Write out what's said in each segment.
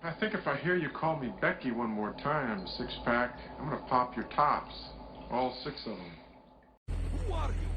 I think if I hear you call me Becky one more time, six-pack, I'm gonna pop your tops. All six of them. Who are you?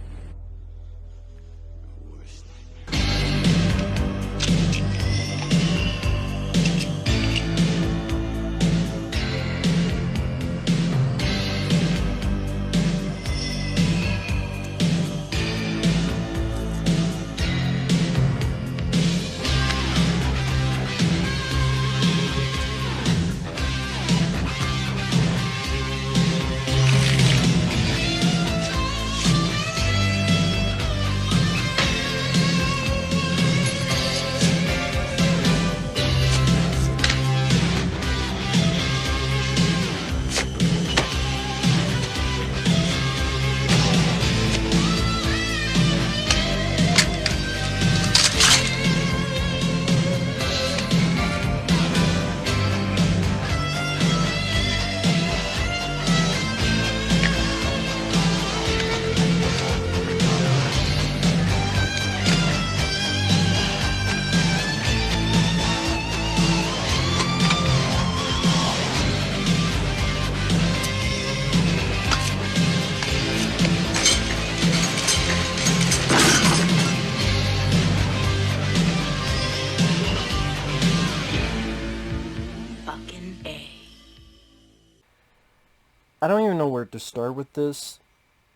I don't even know where to start with this.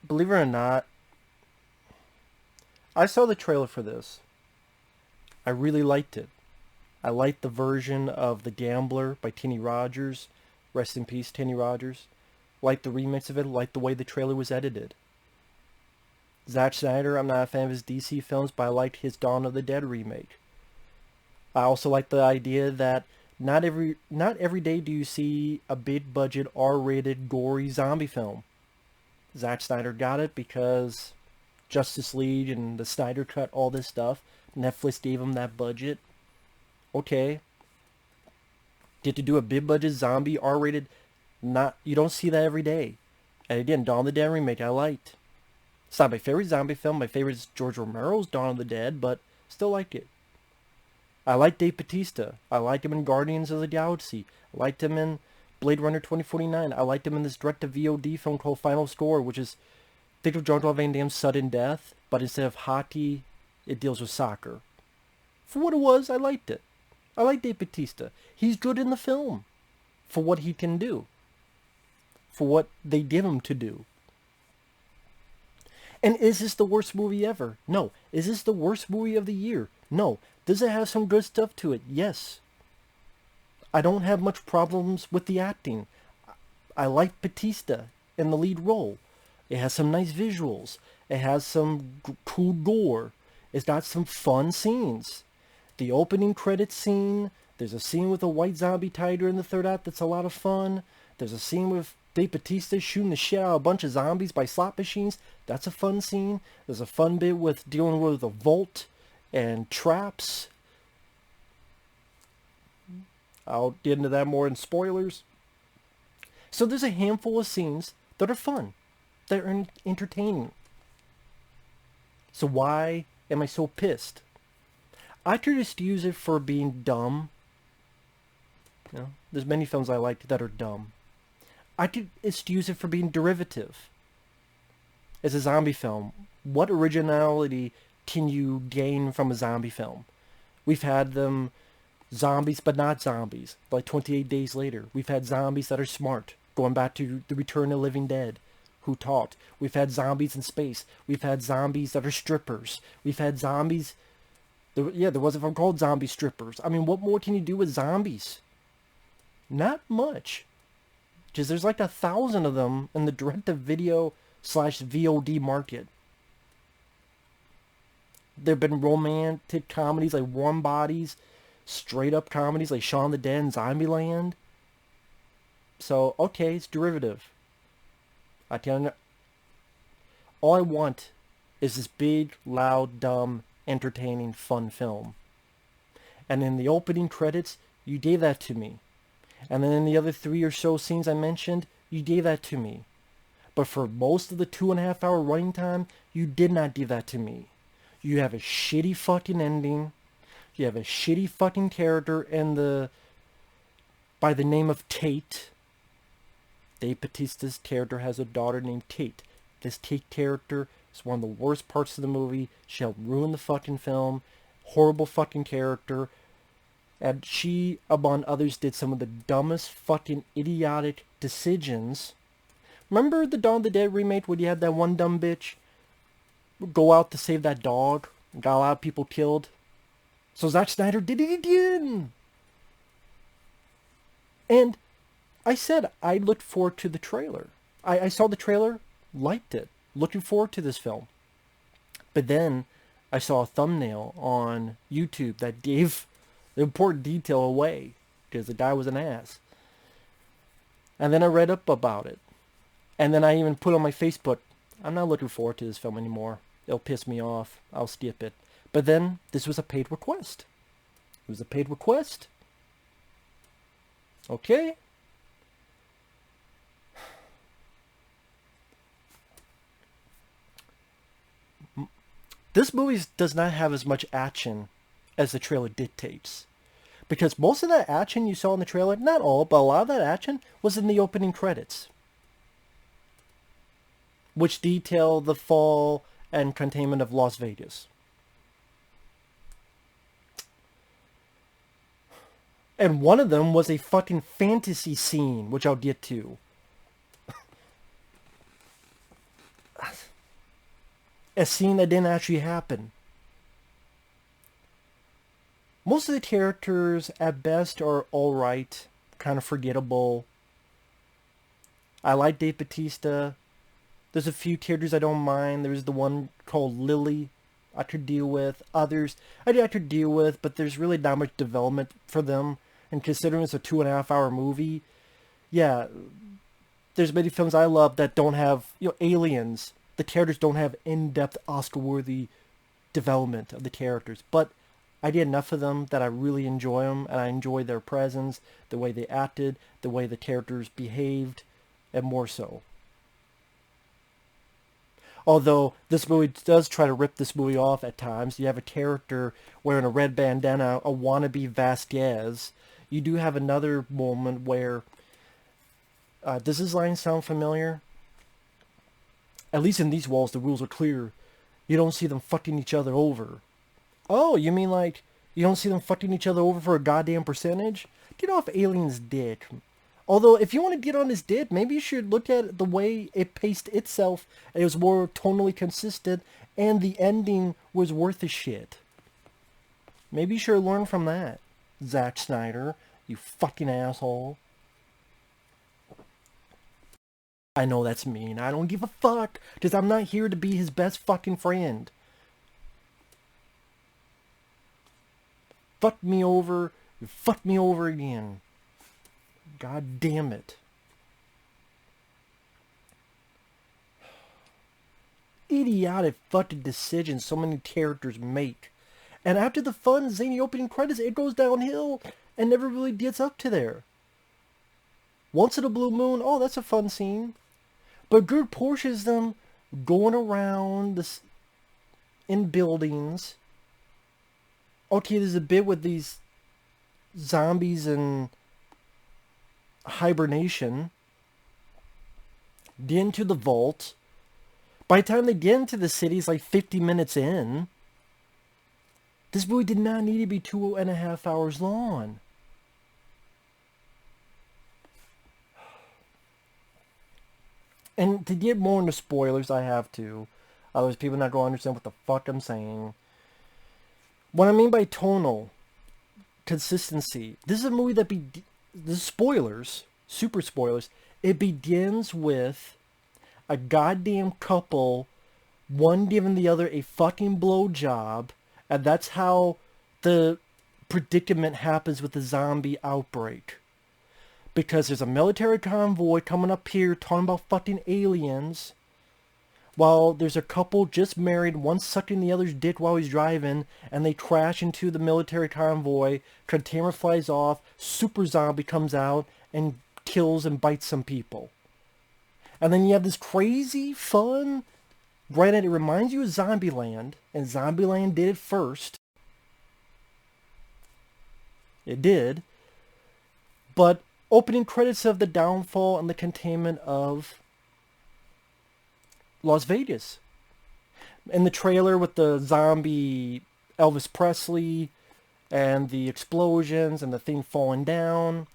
Believe it or not, I saw the trailer for this. I really liked it. I liked the version of The Gambler by Kenny Rogers. Rest in peace, Kenny Rogers. Liked the remix of it. Liked the way the trailer was edited. Zack Snyder, I'm not a fan of his DC films, but I liked his Dawn of the Dead remake. I also like the idea that not every day do you see a big budget R-rated gory zombie film. Zack Snyder got it because Justice League and the Snyder Cut, all this stuff. Netflix gave him that budget. Okay. Get to do a big budget zombie R-rated. You don't see that every day. And again, Dawn of the Dead remake I liked. It's not my favorite zombie film. My favorite is George Romero's Dawn of the Dead, but still like it. I like Dave Bautista. I liked him in Guardians of the Galaxy. I liked him in Blade Runner 2049. I liked him in this direct-to-VOD film called Final Score, which is, think of Jean-Claude Van Damme's sudden death, but instead of hockey, it deals with soccer. For what it was, I liked it. I like Dave Bautista. He's good in the film for what he can do, for what they give him to do. And is this the worst movie ever? No. Is this the worst movie of the year? No. Does it have some good stuff to it? Yes. I don't have much problems with the acting. I like Bautista in the lead role. It has some nice visuals. It has some cool gore. It's got some fun scenes. The opening credits scene. There's a scene with a white zombie tiger in the third act that's a lot of fun. There's a scene with Dave Bautista shooting the shit out of a bunch of zombies by slot machines. That's a fun scene. There's a fun bit with dealing with a vault and traps. I'll get into that more in spoilers. So there's a handful of scenes that are fun. That are entertaining. So why am I so pissed? I could just use it for being dumb. You know, there's many films I like that are dumb. I could just use it for being derivative. As a zombie film, what originality can you gain from a zombie film? We've had them zombies but not zombies, like 28 Days Later. We've had zombies that are smart, going back to The Return of the Living Dead, who talked. We've had zombies in space. We've had zombies that are strippers. We've had zombies... there was a film called Zombie Strippers. I mean, what more can you do with zombies? Not much. Because there's like 1,000 of them in the direct-to-video /VOD market. There have been romantic comedies like Warm Bodies, straight-up comedies like Shaun the Dead and Zombieland. So, okay, it's derivative. All I want is this big, loud, dumb, entertaining, fun film. And in the opening credits, you gave that to me. And then in the other 3 or so scenes I mentioned, you gave that to me. But for most of the 2.5 hour running time, you did not give that to me. You have a shitty fucking ending. You have a shitty fucking character in the by the name of Tate. Dave Bautista's character has a daughter named Tate. This Tate character is one of the worst parts of the movie. She helped ruin the fucking film. Horrible fucking character. And she, among others, did some of the dumbest fucking idiotic decisions. Remember the Dawn of the Dead remake where you had that one dumb bitch go out to save that dog and got a lot of people killed? So Zack Snyder did it again. And I said I looked forward to the trailer. I saw the trailer, liked it, looking forward to this film. But then I saw a thumbnail on YouTube that gave the important detail away because the guy was an ass. And then I read up about it. And then I even put on my Facebook, I'm not looking forward to this film anymore. It'll piss me off. I'll skip it. But then this was a paid request. It was a paid request. Okay. This movie does not have as much action as the trailer dictates. Because most of that action you saw in the trailer, not all, but a lot of that action was in the opening credits. Which detail the fall and containment of Las Vegas. And one of them was a fucking fantasy scene, which I'll get to. A scene that didn't actually happen. Most of the characters, at best, are alright. Kind of forgettable. I like Dave Bautista. There's a few characters I don't mind. There's the one called Lily I could deal with. Others I could deal with, but there's really not much development for them. And considering it's a 2.5 hour movie, yeah, there's many films I love that don't have, aliens. The characters don't have in-depth Oscar-worthy development of the characters. But I did enough of them that I really enjoy them, and I enjoy their presence, the way they acted, the way the characters behaved, and more so. Although this movie does try to rip this movie off at times. You have a character wearing a red bandana, a wannabe Vasquez. You do have another moment where... does this line sound familiar? At least in these walls, the rules are clear. You don't see them fucking each other over. Oh, you mean like, you don't see them fucking each other over for a goddamn percentage? Get off Alien's dick. Although, if you want to get on his dick, maybe you should look at the way it paced itself. It was more tonally consistent, and the ending was worth a shit. Maybe you should learn from that, Zack Snyder, you fucking asshole. I know that's mean. I don't give a fuck, because I'm not here to be his best fucking friend. Fuck me over. You fuck me over again. God damn it. Idiotic fucking decisions so many characters make. And after the fun, zany opening credits, it goes downhill and never really gets up to there. Once in a blue moon, oh, that's a fun scene. But good portions of them going around this in buildings. Okay, there's a bit with these zombies and hibernation. Get into the vault. By the time they get into the city, it's like 50 minutes in. This movie did not need to be 2.5 hours long. And to get more into spoilers, I have to. Otherwise, people not going to understand what the fuck I'm saying. What I mean by tonal consistency. This is a movie that the spoilers, super spoilers. It begins with a goddamn couple, one giving the other a fucking blowjob, and that's how the predicament happens with the zombie outbreak. Because there's a military convoy coming up here talking about fucking aliens, while there's a couple just married, one sucking the other's dick while he's driving, and they crash into the military convoy, container flies off, super zombie comes out and kills and bites some people. And then you have this crazy fun, granted it reminds you of Zombieland, and Zombieland did it first. It did. But opening credits of the downfall and the containment of Las Vegas. In the trailer with the zombie Elvis Presley and the explosions and the thing falling down.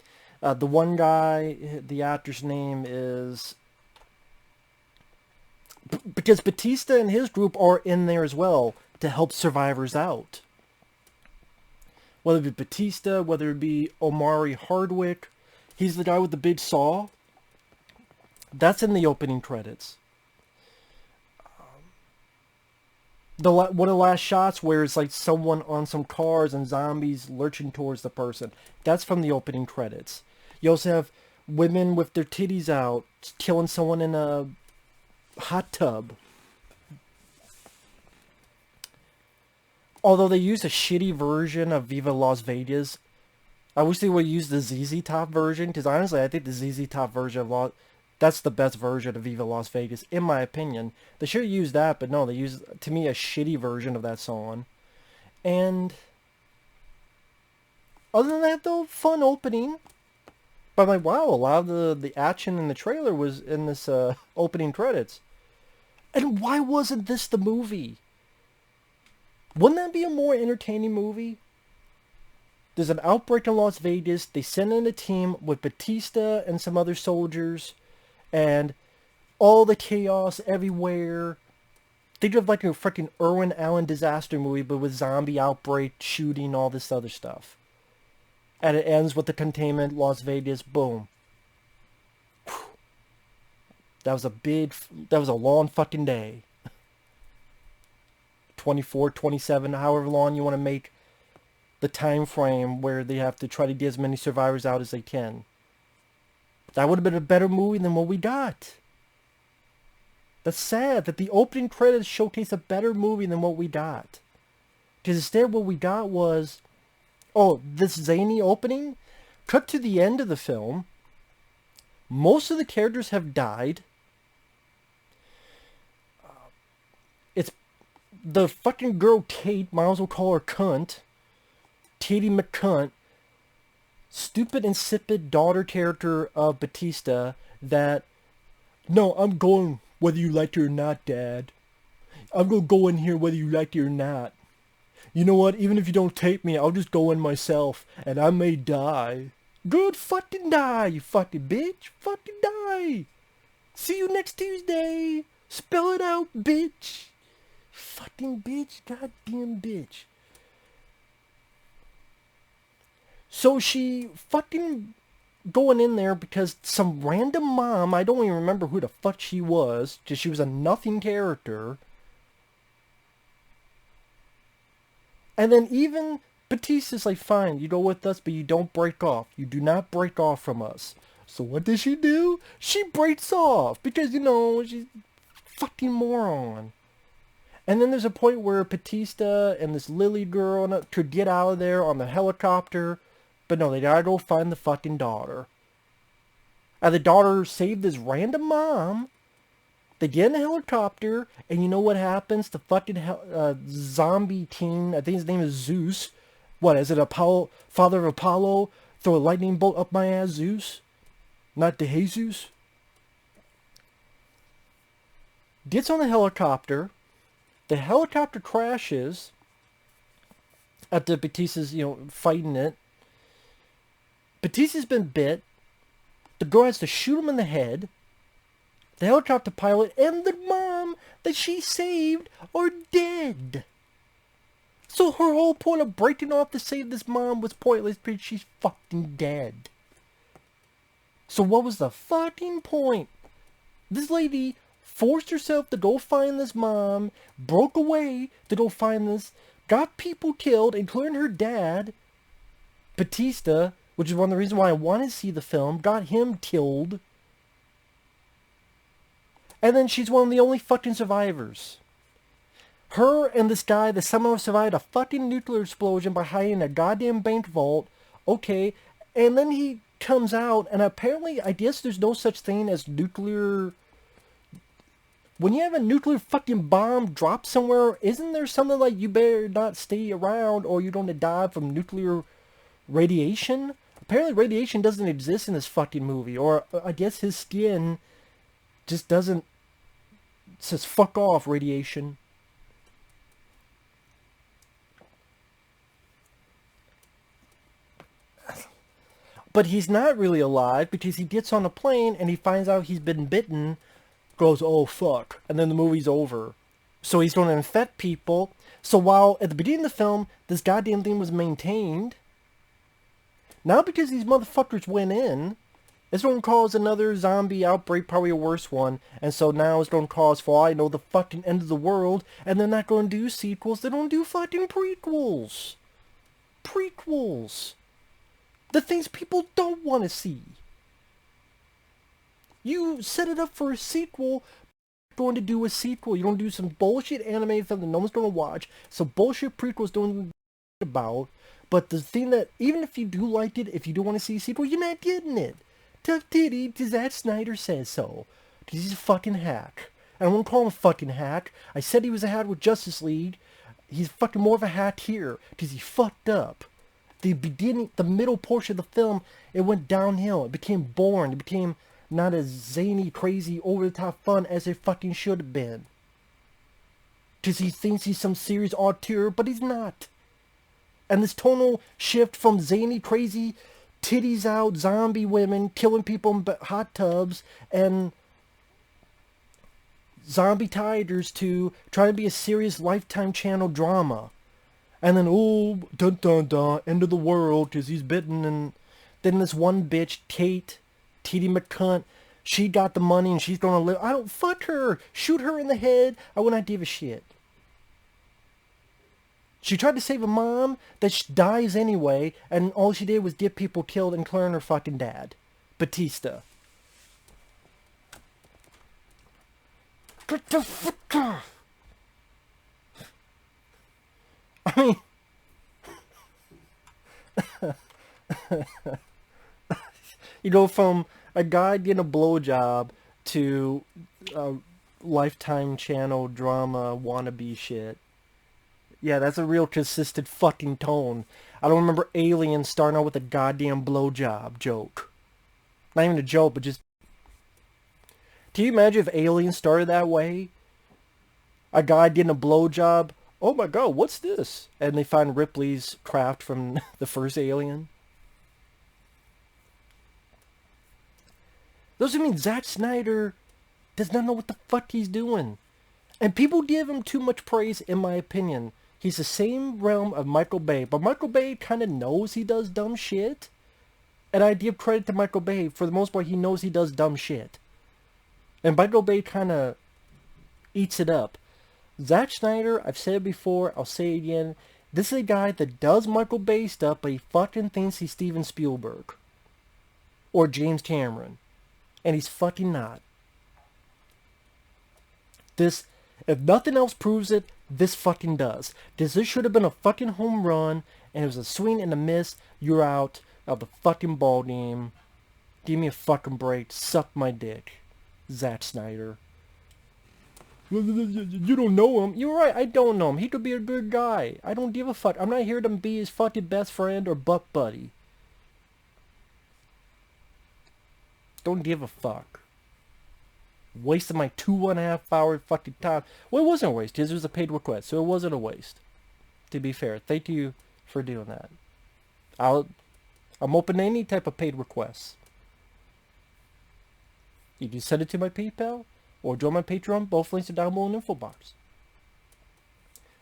The one guy, the actor's name is... Because Bautista and his group are in there as well to help survivors out. Whether it be Bautista, whether it be Omari Hardwick. He's the guy with the big saw. That's in the opening credits. One of the last shots where it's like someone on some cars and zombies lurching towards the person. That's from the opening credits. You also have women with their titties out killing someone in a hot tub. Although they used a shitty version of Viva Las Vegas, I wish they would use the ZZ Top version, because honestly I think the ZZ Top version of that's the best version of Viva Las Vegas, in my opinion. They should have used that, but no, they used, to me, a shitty version of that song. And other than that, though, fun opening. But I'm like, wow, a lot of the action in the trailer was in this opening credits. And why wasn't this the movie? Wouldn't that be a more entertaining movie? There's an outbreak in Las Vegas. They send in a team with Bautista and some other soldiers. And all the chaos everywhere. Think of like a freaking Irwin Allen disaster movie, but with zombie outbreak, shooting, all this other stuff. And it ends with the containment, Las Vegas, boom. Whew. That was a long fucking day. 24, 27, however long you want to make the time frame where they have to try to get as many survivors out as they can. That would have been a better movie than what we got. That's sad that the opening credits showcase a better movie than what we got. Because instead what we got was, oh, this zany opening. Cut to the end of the film. Most of the characters have died. It's the fucking girl Kate, might as well call her cunt. Katie McCunt. Stupid, insipid daughter character of Bautista that, no, I'm going whether you like it or not, Dad. I'm going to go in here whether you like it or not. You know what? Even if you don't take me, I'll just go in myself, and I may die. Good fucking die, you fucking bitch. Fucking die. See you next Tuesday. Spell it out, bitch. Fucking bitch. Goddamn bitch. So she fucking going in there because some random mom, I don't even remember who the fuck she was, because she was a nothing character. And then even Bautista's like, fine, you go with us, but you don't break off. You do not break off from us. So what does she do? She breaks off because, you know, she's a fucking moron. And then there's a point where Bautista and this Lily girl could get out of there on the helicopter. But no, they gotta go find the fucking daughter. And the daughter saved this random mom. They get in the helicopter, and you know what happens? The fucking zombie teen, I think his name is Zeus. What, is it Apollo, father of Apollo? Throw a lightning bolt up my ass, Zeus? Not the Jesus? Gets on the helicopter. The helicopter crashes. After Bautista's, you know, fighting it. Bautista's been bit. The girl has to shoot him in the head. The helicopter pilot and the mom that she saved are dead. So her whole point of breaking off to save this mom was pointless because she's fucking dead. So what was the fucking point? This lady forced herself to go find this mom, broke away to go find this, got people killed, including her dad, Bautista, which is one of the reasons why I want to see the film, got him killed. And then she's one of the only fucking survivors. Her and this guy that somehow survived a fucking nuclear explosion by hiding in a goddamn bank vault. Okay. And then he comes out, and apparently, I guess there's no such thing as nuclear... When you have a nuclear fucking bomb drop somewhere, isn't there something like you better not stay around or you're going to die from nuclear radiation? apparently radiation doesn't exist in this fucking movie. Or I guess his skin just doesn't... It says, fuck off, radiation. But he's not really alive because he gets on a plane and he finds out he's been bitten, goes, oh fuck, and then the movie's over. So he's going to infect people. So while at the beginning of the film, this goddamn thing was maintained, now because these motherfuckers went in, it's going to cause another zombie outbreak, probably a worse one. And so now it's going to cause, for all I know, the fucking end of the world. And they're not going to do sequels. They don't do fucking prequels. Prequels. The things people don't want to see. You set it up for a sequel. You're going to do a sequel. You're going to do some bullshit animated film that no one's going to watch. So bullshit prequels don't about. But the thing that, even if you do like it, if you do want to see a sequel, you're not getting it. Tough titty, because Zack Snyder says so. Because he's a fucking hack. And I won't call him a fucking hack. I said he was a hack with Justice League. He's fucking more of a hack here. Because he fucked up. The beginning, the middle portion of the film, it went downhill. It became boring. It became not as zany, crazy, over-the-top fun as it fucking should have been. Because he thinks he's some serious auteur, but he's not. And this tonal shift from zany, crazy, titties out, zombie women, killing people in hot tubs, and zombie tigers to trying to be a serious Lifetime channel drama. And then, oh, dun dun dun, end of the world, because he's bitten. And then this one bitch, Kate, Titty McCunt, she got the money and she's going to live. I don't, fuck her. Shoot her in the head. I would not give a shit. She tried to save a mom that dies anyway, and all she did was get people killed, including her fucking dad, Bautista. Get the fuck off. I mean, you go from a guy getting a blowjob to a Lifetime channel drama wannabe shit. Yeah, that's a real consistent fucking tone. I don't remember Alien starting out with a goddamn blowjob joke. Not even a joke, but just... Can you imagine if Alien started that way? A guy getting a blowjob. Oh my god, what's this? And they find Ripley's craft from the first Alien. Doesn't mean Zack Snyder does not know what the fuck he's doing. And people give him too much praise, in my opinion. He's the same realm of Michael Bay, but Michael Bay kind of knows he does dumb shit. And I give credit to Michael Bay. For the most part, he knows he does dumb shit. And Michael Bay kind of eats it up. Zack Snyder, I've said it before, I'll say it again. This is a guy that does Michael Bay stuff, but he fucking thinks he's Steven Spielberg. Or James Cameron. And he's fucking not. This, if nothing else proves it, this fucking does. This should have been a fucking home run, and it was a swing and a miss. You're out of the fucking ball game. Give me a fucking break. Suck my dick. Zack Snyder. You don't know him. You're right, I don't know him. He could be a good guy. I don't give a fuck. I'm not here to be his fucking best friend or butt buddy. Don't give a fuck. Wasted my 2.5 hour fucking time. Well, it wasn't a waste. His was a paid request, so it wasn't a waste. To be fair, thank you for doing that. I'm open to any type of paid requests. You can send it to my PayPal or join my Patreon. Both links are down below in the info box.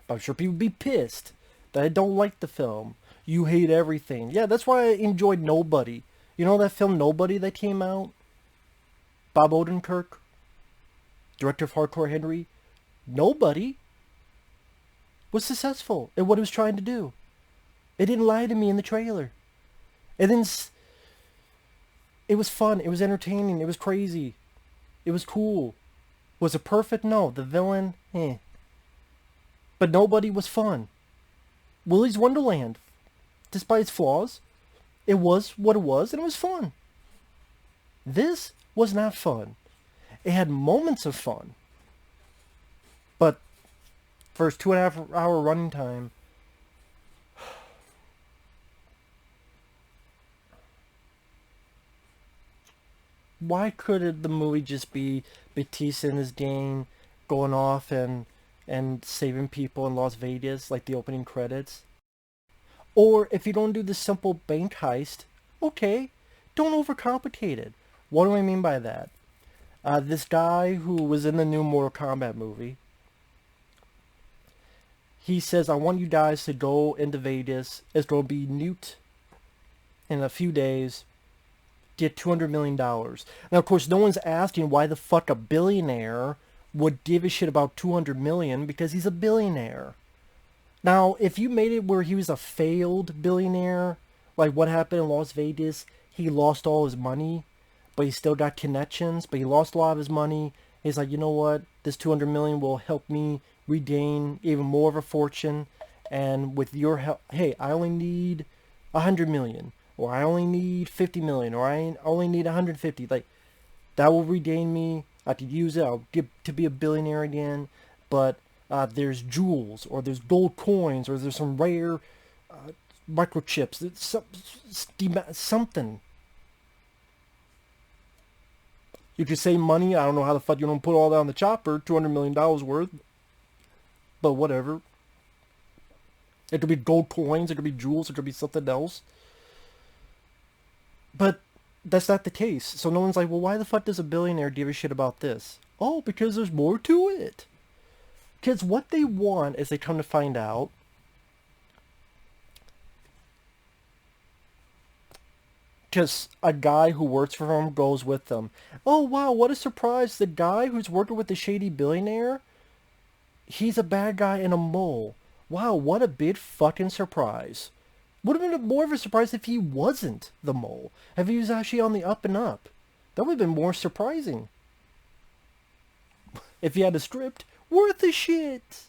I'm sure people would be pissed that I don't like the film. You hate everything. Yeah, that's why I enjoyed Nobody. You know that film Nobody that came out? Bob Odenkirk, director of Hardcore Henry. Nobody was successful at what it was trying to do. It didn't lie to me in the trailer. It was fun. It was entertaining. It was crazy. It was cool. Was it perfect? No. The villain, eh. But Nobody was fun. Willy's Wonderland, despite its flaws, it was what it was, and it was fun. This was not fun. It had moments of fun. But for its 2.5 hour running time, why couldn't the movie just be Bautista and his gang going off and saving people in Las Vegas, like the opening credits? Or if you don't do the simple bank heist, okay, don't overcomplicate it. What do I mean by that? This guy who was in the new Mortal Kombat movie, he says, I want you guys to go into Vegas. It's going to be nuked in a few days. Get $200 million. Now, of course, no one's asking why the fuck a billionaire would give a shit about $200 million, because he's a billionaire. Now, if you made it where he was a failed billionaire, like what happened in Las Vegas, he lost all his money, but he still got connections, but he lost a lot of his money. He's like, you know what? This $200 million will help me regain even more of a fortune. And with your help, hey, I only need $100 million, or I only need $50 million, or I only need $150. Like, that will regain me. I could use it. I'll get to be a billionaire again. But there's jewels, or there's gold coins, or there's some rare microchips. It's something. You could save money. I don't know how the fuck you don't put all that on the chopper. $200 million worth. But whatever. It could be gold coins. It could be jewels. It could be something else. But that's not the case. So no one's like, well, why the fuck does a billionaire give a shit about this? Oh, because there's more to it. Because what they want is, they come to find out, because a guy who works for him goes with them. Oh, wow, what a surprise. The guy who's working with the shady billionaire, he's a bad guy and a mole. Wow, what a big fucking surprise. Would have been more of a surprise if he wasn't the mole. If he was actually on the up and up. That would have been more surprising. If he had a script worth the shit.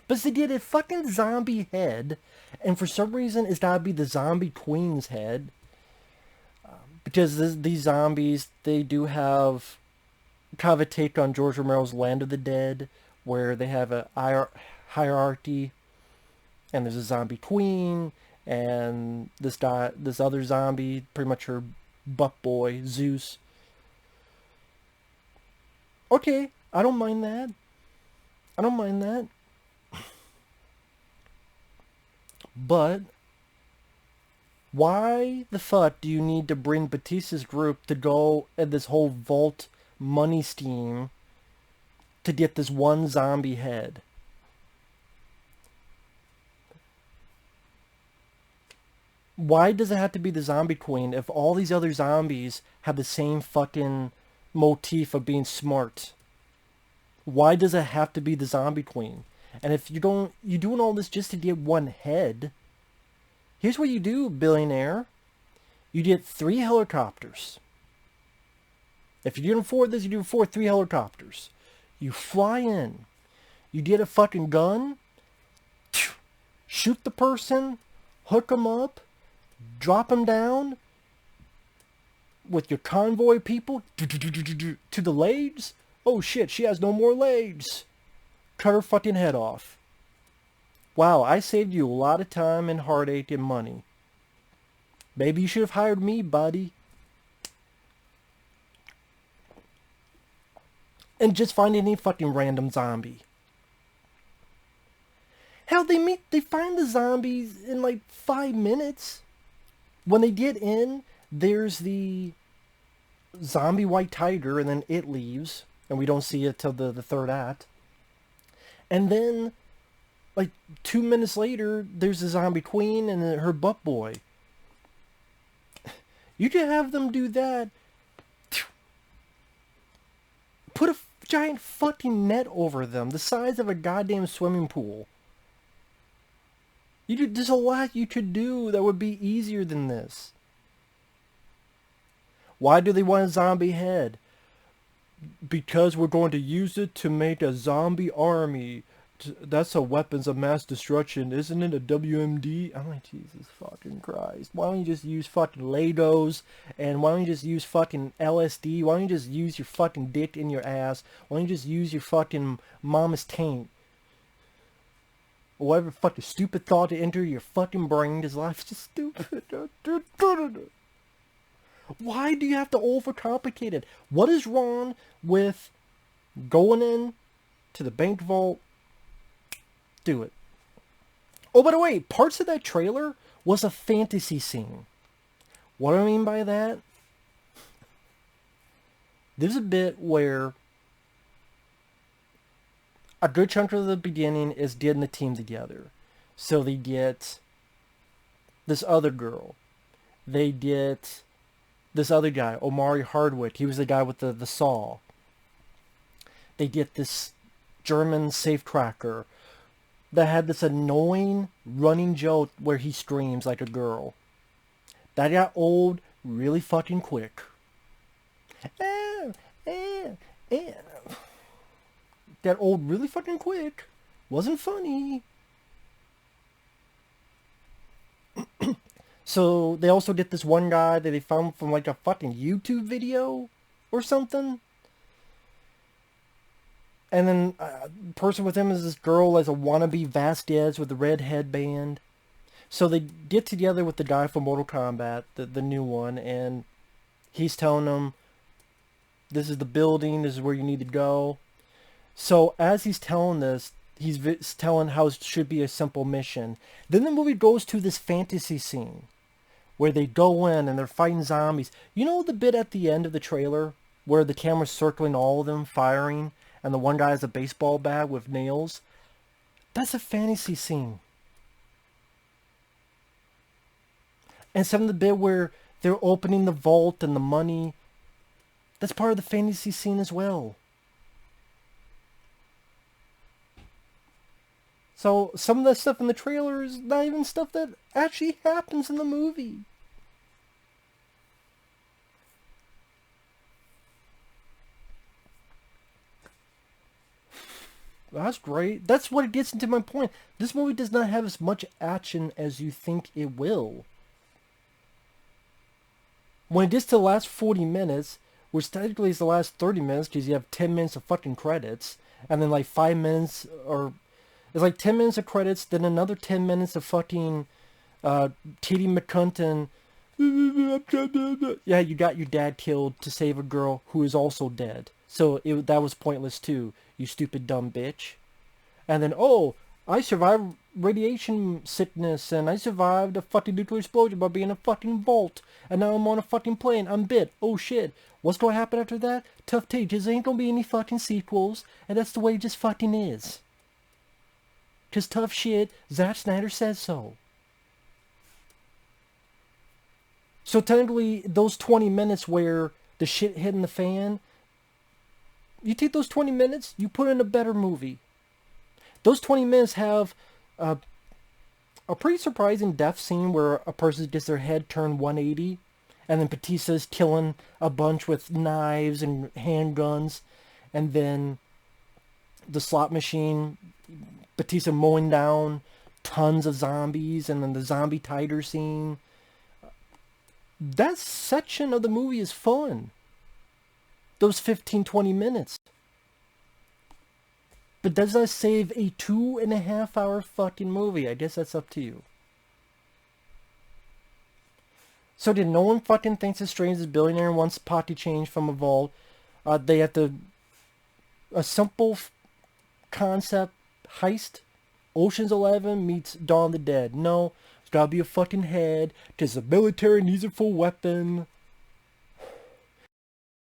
But they did a fucking zombie head, and for some reason it's gotta be the zombie queen's head. Because these zombies, they do have kind of a take on George Romero's Land of the Dead, where they have a hierarchy, and there's a zombie queen, and this other zombie, pretty much her butt boy, Zeus. Okay, I don't mind that. I don't mind that. But why the fuck do you need to bring Bautista's group to go at this whole vault money scheme to get this one zombie head? Why does it have to be the zombie queen if all these other zombies have the same fucking motif of being smart? Why does it have to be the zombie queen? And if you're doing all this just to get one head, here's what you do, billionaire. You get 3 helicopters. If you can afford this, you can afford 3 helicopters. You fly in. You get a fucking gun. Shoot the person. Hook them up. Drop them down. With your convoy people. To the legs. Oh shit, she has no more legs. Cut her fucking head off. Wow, I saved you a lot of time and heartache and money. Maybe you should have hired me, buddy. And just find any fucking random zombie. Hell, they find the zombies in like 5 minutes. When they get in, there's the zombie white tiger, and then it leaves. And we don't see it till the third act. And then, like, 2 minutes later, there's the zombie queen and her butt boy. You can have them do that. Put a giant fucking net over them, the size of a goddamn swimming pool. There's a lot you could do that would be easier than this. Why do they want a zombie head? Because we're going to use it to make a zombie army. That's a weapons of mass destruction. Isn't it a WMD? I'm like, Jesus fucking Christ. Why don't you just use fucking Legos? And why don't you just use fucking LSD? Why don't you just use your fucking dick in your ass? Why don't you just use your fucking mama's taint? Or whatever fucking stupid thought to enter your fucking brain. Because life's just stupid. Why do you have to overcomplicate it? What is wrong with going in to the bank vault? Do it. Oh, by the way, parts of that trailer was a fantasy scene. What do I mean by that? There's a bit where a good chunk of the beginning is getting the team together. So they get this other girl. They get this other guy, Omari Hardwick. He was the guy with the saw. They get this German safecracker that had this annoying running joke where he screams like a girl. That got old really fucking quick. Got old really fucking quick. Wasn't funny. So they also get this one guy that they found from like a fucking YouTube video or something. And then person with him is this girl as a wannabe Vasquez with the red headband. So they get together with the guy from Mortal Kombat, the new one, and he's telling them, this is the building, this is where you need to go. So as he's telling this, he's telling how it should be a simple mission. Then the movie goes to this fantasy scene where they go in and they're fighting zombies. You know the bit at the end of the trailer where the camera's circling all of them, firing, and the one guy has a baseball bat with nails? That's a fantasy scene. And some of the bit where they're opening the vault and the money, that's part of the fantasy scene as well. So some of that stuff in the trailer is not even stuff that actually happens in the movie. That's great. That's what it gets into my point. This movie does not have as much action as you think it will. When it gets to the last 40 minutes, which technically is the last 30 minutes because you have 10 minutes of fucking credits, and then like 5 minutes, or it's like 10 minutes of credits, then another 10 minutes of fucking T.D. McCunton. Yeah, you got your dad killed to save a girl who is also dead. So that was pointless too, you stupid dumb bitch. And then, oh, I survived radiation sickness, and I survived a fucking nuclear explosion by being in a fucking vault, and now I'm on a fucking plane, I'm bit, oh shit. What's gonna happen after that? Tough tages, ain't gonna be any fucking sequels, and that's the way it just fucking is. 'Cause tough shit, Zack Snyder says so. So technically, those 20 minutes where the shit hitting the fan, you take those 20 minutes, you put in a better movie. Those 20 minutes have a pretty surprising death scene where a person gets their head turned 180, and then Bautista's killing a bunch with knives and handguns, and then the slot machine, Bautista mowing down tons of zombies, and then the zombie tiger scene. That section of the movie is fun. Those 15-20 minutes. But does that save a 2.5 hour fucking movie? I guess that's up to you. So did no one fucking thinks it's strange this billionaire wants pocket change from a vault? They have to... A simple concept heist? Ocean's 11 meets Dawn of the Dead. No, it's gotta be a fucking head, because the military needs a full weapon.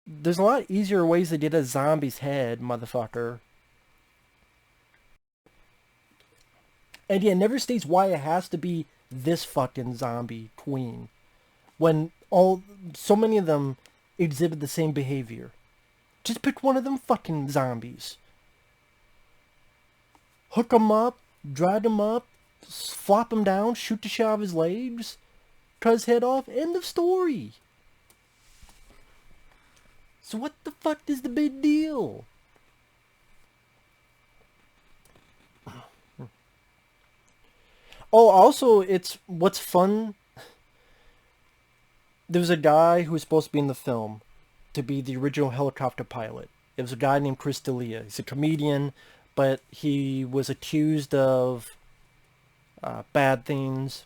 There's a lot easier ways to get a zombie's head, motherfucker. And yeah, it never states why it has to be this fucking zombie queen, when so many of them exhibit the same behavior. Just pick one of them fucking zombies. Hook them up, drag them up, flop him down, shoot the shit out of his legs, cut his head off, end of story. So what the fuck is the big deal? Oh, also, what's fun, there was a guy who was supposed to be in the film, to be the original helicopter pilot. It was a guy named Chris D'Elia. He's a comedian, but he was accused of bad things.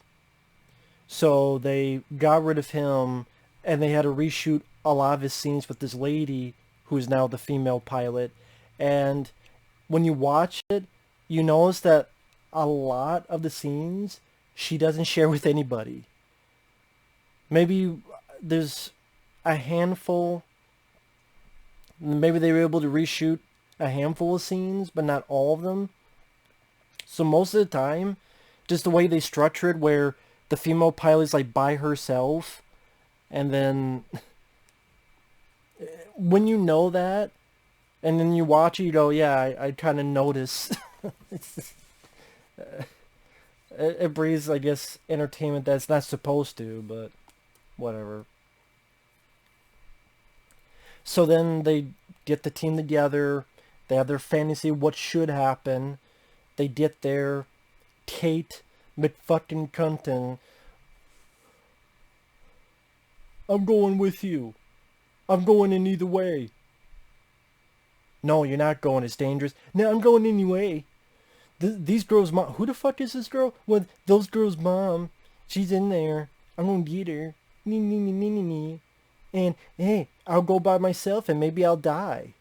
So they got rid of him and they had to reshoot a lot of his scenes with this lady who is now the female pilot. And when you watch it, you notice that a lot of the scenes she doesn't share with anybody. Maybe there's a handful, maybe they were able to reshoot a handful of scenes, but not all of them. So most of the time, just the way they structure it, where the female pilot is like by herself, and then when you know that, and then you watch it, you go, yeah, I kind of notice. It breeds, I guess, entertainment that's not supposed to, but whatever. So then they get the team together. They have their fantasy of what should happen. They get there. Kate McFucking Cunton. I'm going with you. I'm going in either way. No, you're not going. It's dangerous. No, I'm going anyway. These girls' mom. Who the fuck is this girl? Well, those girls' mom. She's in there. I'm gonna get her. Nee. And, hey, I'll go by myself and maybe I'll die.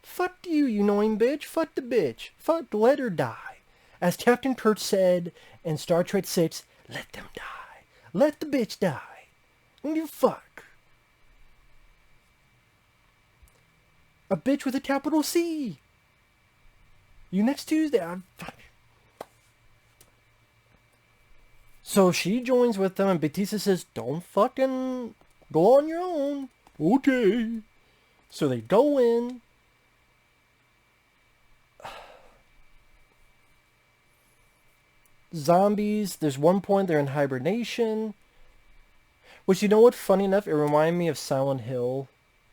Fuck you, you annoying bitch. Fuck the bitch. Fuck, let her die. As Captain Kirk said in Star Trek 6, let them die. Let the bitch die. And you fuck. A bitch with a capital C. You next Tuesday. So she joins with them, and Bautista says, don't fucking go on your own. Okay. So they go in. Zombies. There's one point they're in hibernation. Which, you know what? Funny enough, it reminded me of Silent Hill.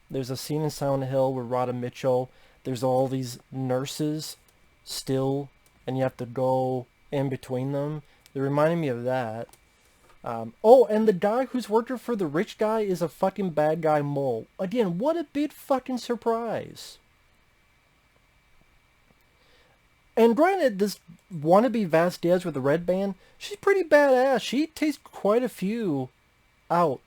There's a scene in Silent Hill where Rhoda Mitchell, there's all these nurses still, and you have to go in between them. It reminded me of that. Oh, and the guy who's working for the rich guy is a fucking bad guy mole. Again, what a big fucking surprise. And granted, this wannabe Vasquez with the red band, she's pretty badass. She takes quite a few out.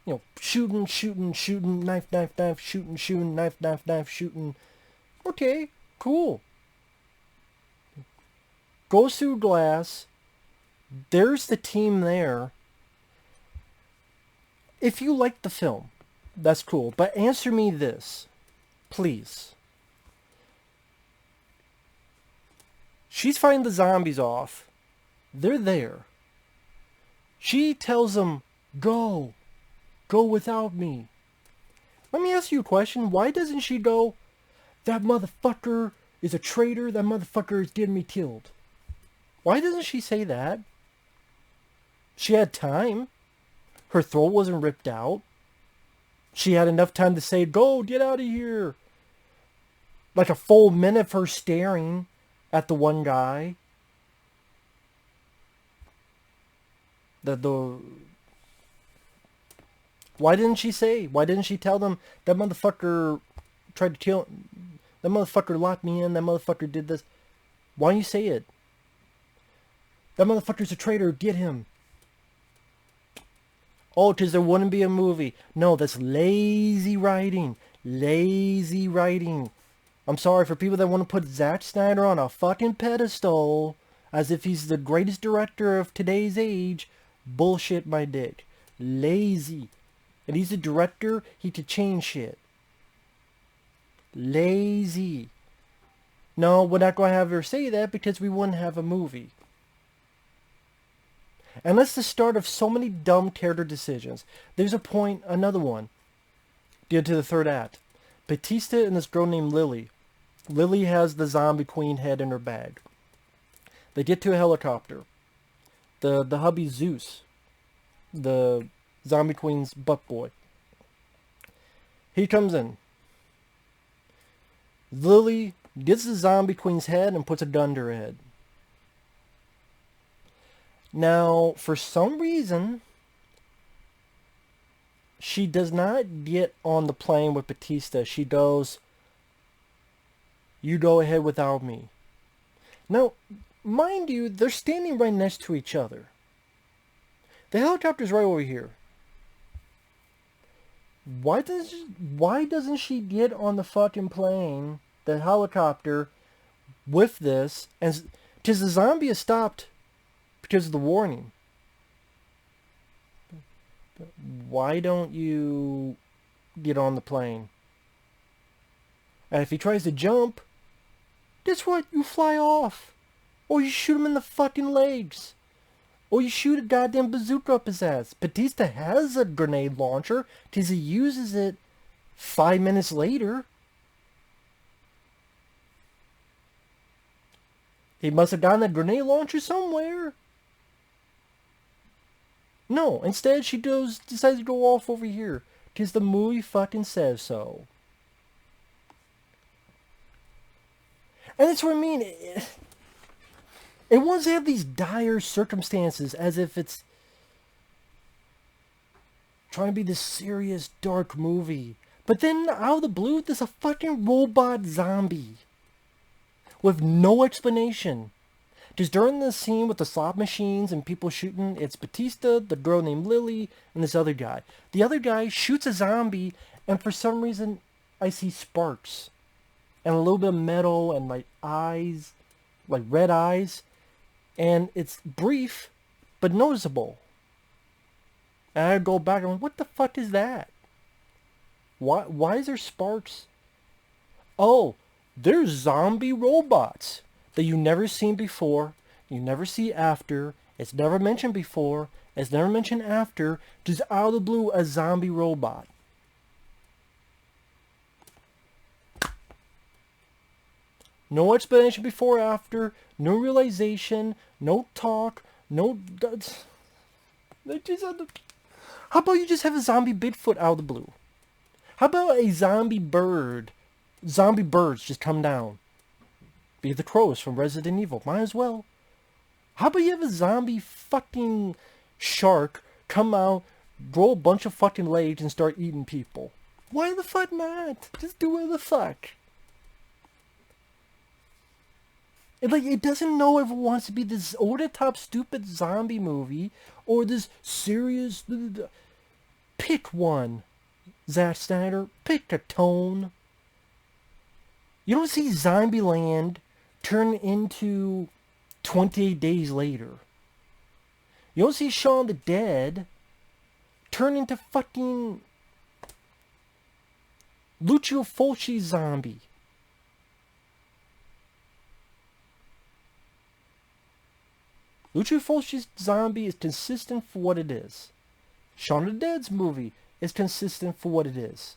You know, shooting, knife, shooting, knife, shooting. Okay, cool. Goes through glass. There's the team there. If you like the film, that's cool. But answer me this, please. She's fighting the zombies off. They're there. She tells them, go. Go without me. Let me ask you a question. Why doesn't she go, that motherfucker is a traitor, that motherfucker is getting me killed? Why doesn't she say that? She had time. Her throat wasn't ripped out. She had enough time to say, go, get out of here. Like a full minute of her staring at the one guy. Why didn't she say? Why didn't she tell them, that motherfucker tried to kill, that motherfucker locked me in, that motherfucker did this? Why don't you say it? That motherfucker's a traitor, get him. Oh, because there wouldn't be a movie. No, that's lazy writing. Lazy writing. I'm sorry for people that want to put Zack Snyder on a fucking pedestal as if he's the greatest director of today's age. Bullshit, my dick. Lazy. And he's a director, he could change shit. Lazy. No, we're not going to have her say that because we wouldn't have a movie. And that's the start of so many dumb character decisions. There's a point, another one. Get to the third act. Bautista and this girl named Lily. Lily has the zombie queen head in her bag. They get to a helicopter. The hubby Zeus, the zombie queen's butt boy, he comes in. Lily gets the zombie queen's head and puts a gun to her head. Now, for some reason, she does not get on the plane with Bautista. She goes, you go ahead without me. Now, mind you, they're standing right next to each other. The helicopter's right over here. Why doesn't she get on the fucking plane, the helicopter, with this, and because the zombie has stopped because of the warning? Why don't you get on the plane? And if he tries to jump, guess what? You fly off. Or you shoot him in the fucking legs. Or you shoot a goddamn bazooka up his ass. Bautista has a grenade launcher because he uses it 5 minutes later. He must have gotten a grenade launcher somewhere. No, instead she decides to go off over here because the movie fucking says so. And that's what I mean. It wants to have these dire circumstances as if it's trying to be this serious, dark movie. But then, out of the blue, there's a fucking robot zombie. With no explanation. Just during the scene with the slot machines and people shooting, it's Bautista, the girl named Lily, and this other guy. The other guy shoots a zombie, and for some reason, I see sparks. And a little bit of metal and like eyes, like red eyes. And it's brief, but noticeable. And I go back and I'm like, what the fuck is that? Why is there sparks? Oh, there's zombie robots that you never seen before. You never see after. It's never mentioned before. It's never mentioned after. Just out of the blue, a zombie robot. No explanation before or after, no realization, no talk, no... How about you just have a zombie Bigfoot out of the blue? How about a zombie bird? Zombie birds just come down. Be the crows from Resident Evil, might as well. How about you have a zombie fucking shark come out, grow a bunch of fucking legs and start eating people? Why the fuck not? Just do it the fuck. It doesn't know if it wants to be this over-the-top stupid zombie movie or this serious... Pick one, Zack Snyder. Pick a tone. You don't see Zombieland turn into 28 Days Later. You don't see Shaun of the Dead turn into fucking Lucio Fulci's zombie. Lucio Fulci's zombie is consistent for what it is. Shaun of the Dead's movie is consistent for what it is.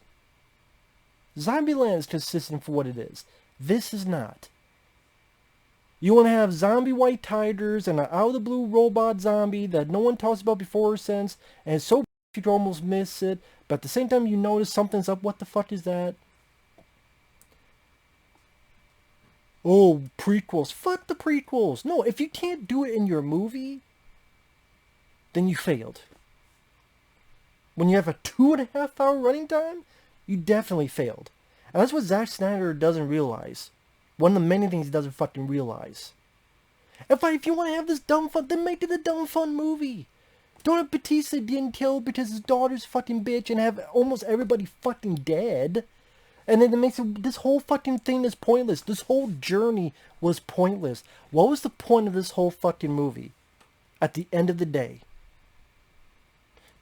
Zombieland is consistent for what it is. This is not. You want to have zombie white tigers and an out-of-the-blue robot zombie that no one talks about before or since, and it's so you can almost miss it, but at the same time you notice something's up. What the fuck is that? Oh, prequels. Fuck the prequels. No, if you can't do it in your movie, then you failed. When you have a 2.5 hour running time, you definitely failed. And that's what Zack Snyder doesn't realize. One of the many things he doesn't fucking realize. If you want to have this dumb fun, then make it a dumb fun movie. Don't have Bautista getting killed because his daughter's fucking bitch and have almost everybody fucking dead. And then it makes this whole fucking thing is pointless. This whole journey was pointless. What was the point of this whole fucking movie? At the end of the day.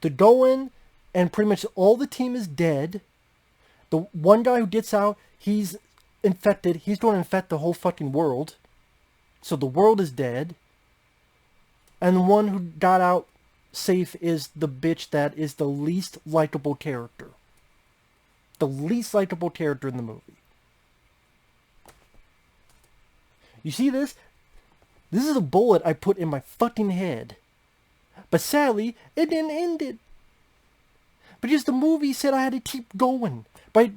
To go in and pretty much all the team is dead. The one guy who gets out, he's infected. He's going to infect the whole fucking world. So the world is dead. And the one who got out safe is the bitch that is the least likable character. The least likable character in the movie. You see this? This is a bullet I put in my fucking head. But sadly, it didn't end it. Because the movie said I had to keep going. But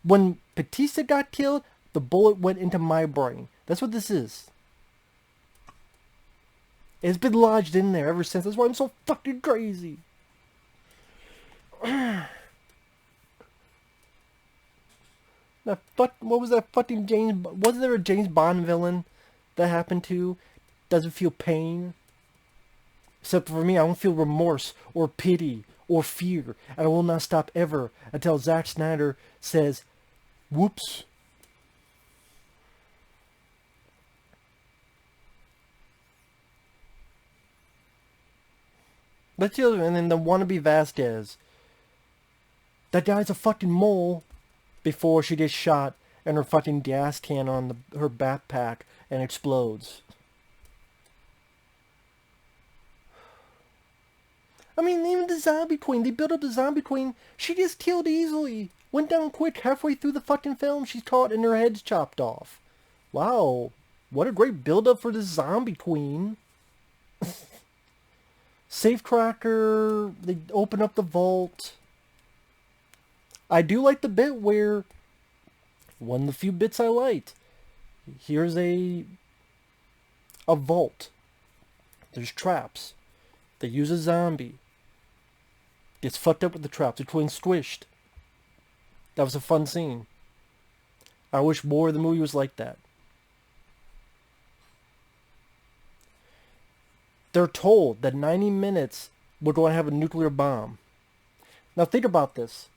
when Bautista got killed, the bullet went into my brain. That's what this is. It's been lodged in there ever since. That's why I'm so fucking crazy. What was that fucking James... Wasn't there a James Bond villain that happened to? Doesn't feel pain? Except for me, I don't feel remorse or pity or fear. And I will not stop ever until Zack Snyder says, whoops. That's the other, and then the wannabe Vasquez. That guy's a fucking mole before she gets shot and her fucking gas can on her backpack and explodes. I mean, even the zombie queen, they built up the zombie queen, she just killed easily. Went down quick halfway through the fucking film, she's caught and her head's chopped off. Wow, what a great build-up for the zombie queen. Safecracker, they open up the vault. I do like the bit where, one of the few bits I liked, here's a vault. There's traps. They use a zombie. Gets fucked up with the traps. The queen squished. That was a fun scene. I wish more of the movie was like that. They're told that 90 minutes we're going to have a nuclear bomb. Now think about this.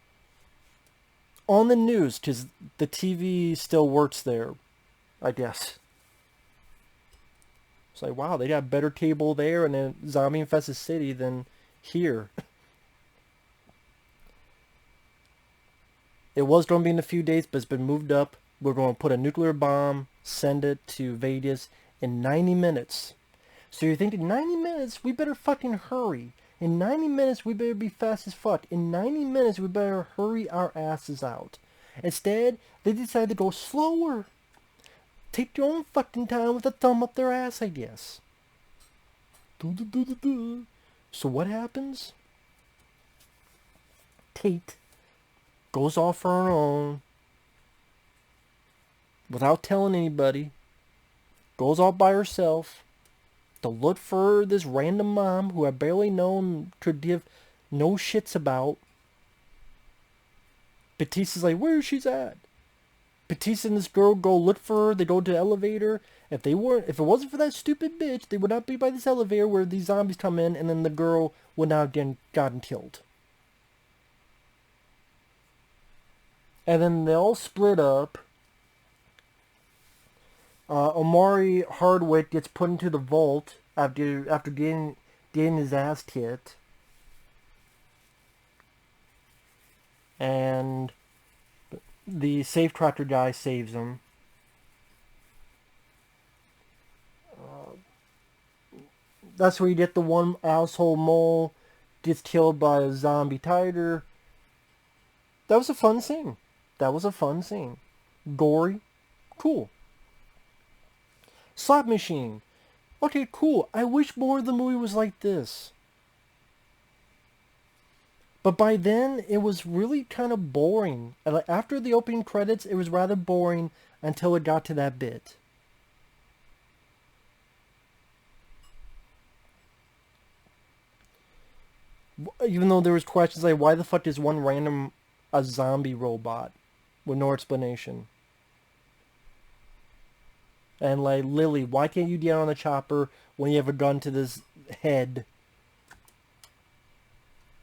On the news, because the TV still works there, I guess. It's like, wow, they got better cable there in a zombie-infested city than here. It was going to be in a few days, but it's been moved up. We're going to put a nuclear bomb, send it to Vegas in 90 minutes. So you're thinking, 90 minutes? We better fucking hurry. In 90 minutes, we better be fast as fuck. In 90 minutes, we better hurry our asses out. Instead, they decided to go slower. Take your own fucking time with a thumb up their ass, I guess. So what happens? Kate goes off on her own without telling anybody. Goes off by herself to look for this random mom who I barely know and could give no shits about. Batista's like, where she's at? Batista and this girl go look for her. They go to the elevator. If it wasn't for that stupid bitch, they would not be by this elevator where these zombies come in, and then the girl would not have gotten killed. And then they all split up. Omari Hardwick gets put into the vault after getting his ass kicked. And the safecracker guy saves him. That's where you get the one asshole mole gets killed by a zombie tiger. That was a fun scene. Gory. Cool. Slot machine. Okay, cool. I wish more of the movie was like this. But by then, it was really kind of boring. After the opening credits, it was rather boring until it got to that bit. Even though there was questions like, why the fuck is one random a zombie robot with no explanation? And like, Lily, why can't you get on the chopper when you have a gun to this head?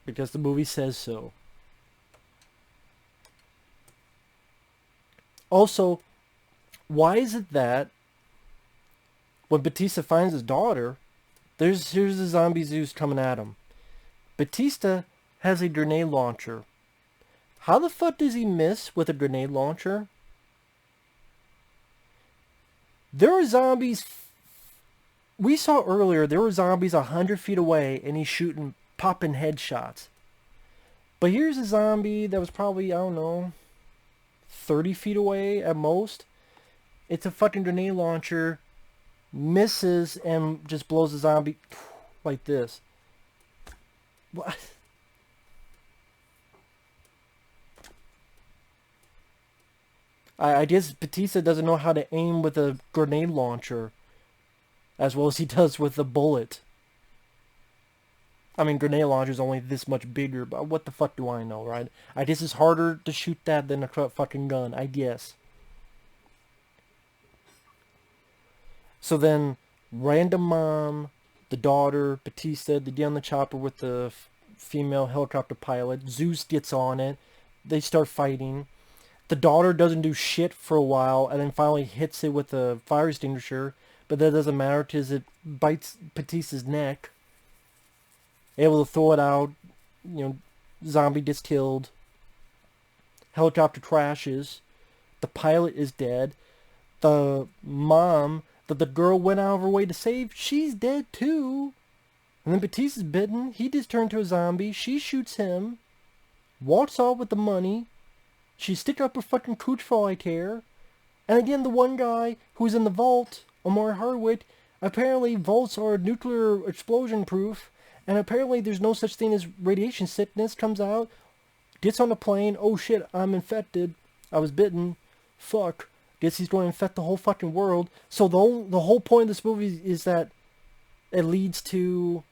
Because the movie says so. Also, why is it that when Bautista finds his daughter, here's the zombie Zeus coming at him. Bautista has a grenade launcher. How the fuck does he miss with a grenade launcher? There are zombies... We saw earlier, there were zombies 100 feet away and he's shooting, popping headshots. But here's a zombie that was probably, I don't know, 30 feet away at most. It's a fucking grenade launcher. Misses and just blows the zombie like this. What? I guess Bautista doesn't know how to aim with a grenade launcher as well as he does with a bullet. I mean, grenade launcher's only this much bigger, but what the fuck do I know, right? I guess it's harder to shoot that than a fucking gun, I guess. So then, random mom the daughter, Bautista, they get on the chopper with the female helicopter pilot. Zeus gets on it. They start fighting. The daughter doesn't do shit for a while, and then finally hits it with a fire extinguisher, but that doesn't matter because it bites Bautista's neck. Able to throw it out, zombie gets killed. Helicopter crashes. The pilot is dead. The mom that the girl went out of her way to save, she's dead too. And then Batista's bitten. He just turned to a zombie. She shoots him. Walks off with the money. She sticks up her fucking cooch for all I care. And again, the one guy who's in the vault, Omari Hardwick, apparently vaults are nuclear explosion proof. And apparently there's no such thing as radiation sickness. Comes out, gets on the plane. Oh shit, I'm infected. I was bitten. Fuck. Guess he's going to infect the whole fucking world. So the whole point of this movie is that it leads to...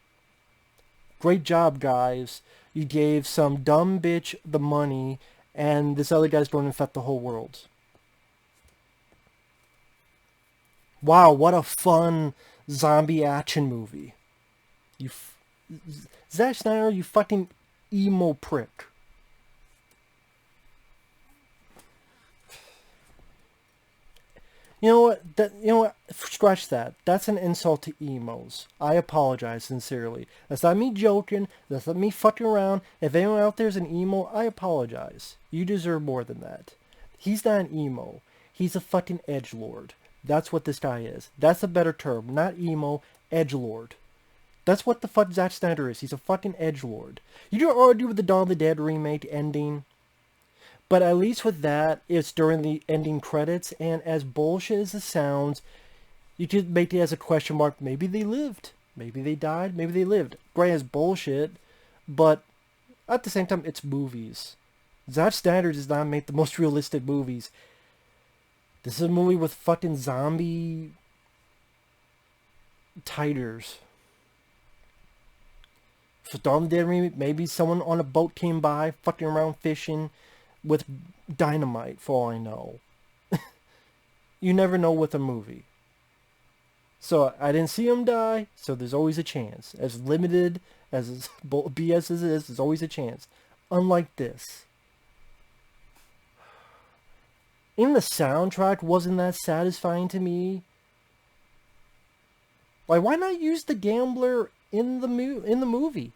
Great job, guys. You gave some dumb bitch the money, and this other guy's going to infect the whole world. Wow, what a fun zombie action movie. Zack Snyder, you fucking emo prick. You know what? Scratch that. That's an insult to emos. I apologize sincerely. That's not me joking. That's not me fucking around. If anyone out there is an emo, I apologize. You deserve more than that. He's not an emo. He's a fucking edgelord. That's what this guy is. That's a better term. Not emo, edgelord. That's what the fuck Zack Snyder is. He's a fucking edgelord. You don't argue with the Dawn of the Dead remake ending. But at least with that, it's during the ending credits, and as bullshit as it sounds, you could make it as a question mark. Maybe they lived. Maybe they died. Maybe they lived. Granted, it's bullshit, but at the same time, it's movies. Zack Snyder does not make the most realistic movies. This is a movie with fucking zombie tigers. For Dawn of the Dead remake, maybe someone on a boat came by, fucking around fishing, with dynamite, for all I know. You never know with a movie. So, I didn't see him die, so there's always a chance. As limited as BS as it is, there's always a chance. Unlike this. Even the soundtrack wasn't that satisfying to me. Like, why not use the gambler in the movie?